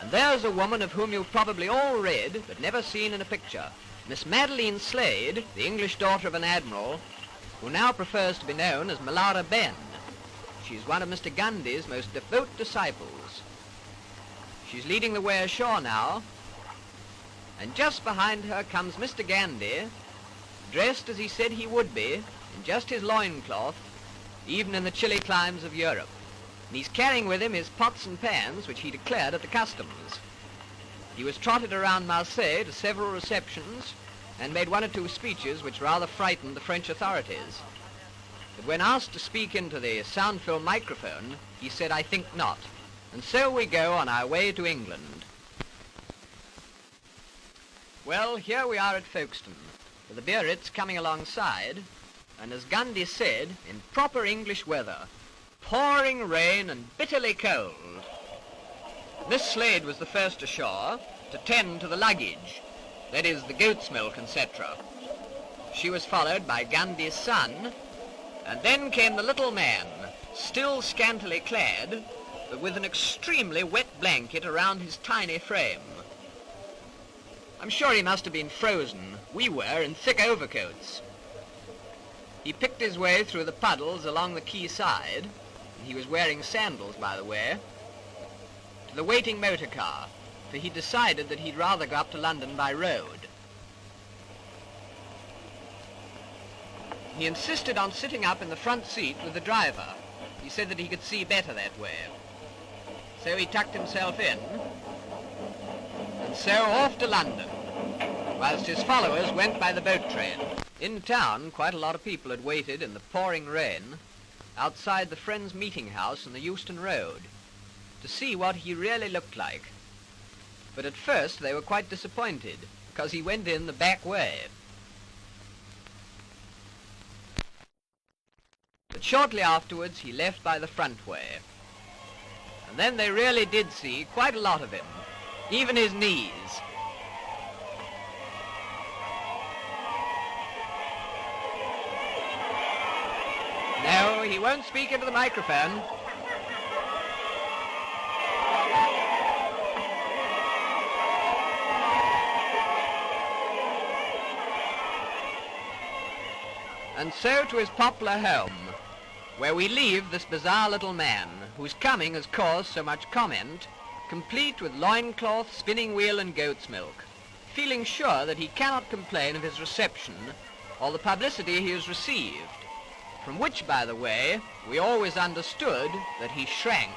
And there's a woman of whom you've probably all read, but never seen in a picture. Miss Madeline Slade, the English daughter of an admiral, who now prefers to be known as Malara Ben. She's one of Mr. Gandhi's most devout disciples. She's leading the way ashore now, and just behind her comes Mr. Gandhi, dressed as he said he would be, in just his loincloth, even in the chilly climes of Europe. And he's carrying with him his pots and pans, which he declared at the customs. He was trotted around Marseille to several receptions and made one or two speeches which rather frightened the French authorities. But when asked to speak into the sound film microphone, he said, "I think not." And so we go on our way to England. Well, here we are at Folkestone, with the Biarritz coming alongside, and as Gandhi said, in proper English weather, pouring rain and bitterly cold. Miss Slade was the first ashore to tend to the luggage, that is, the goat's milk, etc. She was followed by Gandhi's son, and then came the little man, still scantily clad, but with an extremely wet blanket around his tiny frame. I'm sure he must have been frozen. We were in thick overcoats. He picked his way through the puddles along the quay side, and he was wearing sandals, by the way, to the waiting motor car, for he decided that he'd rather go up to London by road. He insisted on sitting up in the front seat with the driver. He said that he could see better that way. So he tucked himself in, and so off to London, whilst his followers went by the boat train. In town, quite a lot of people had waited in the pouring rain outside the Friends Meeting House on the Euston Road to see what he really looked like. But at first they were quite disappointed, because he went in the back way. But shortly afterwards he left by the front way. And then they really did see quite a lot of him, even his knees. No, he won't speak into the microphone. And so to his popular home, where we leave this bizarre little man, whose coming has caused so much comment, complete with loincloth, spinning wheel and goat's milk, feeling sure that he cannot complain of his reception or the publicity he has received, from which, by the way, we always understood that he shrank.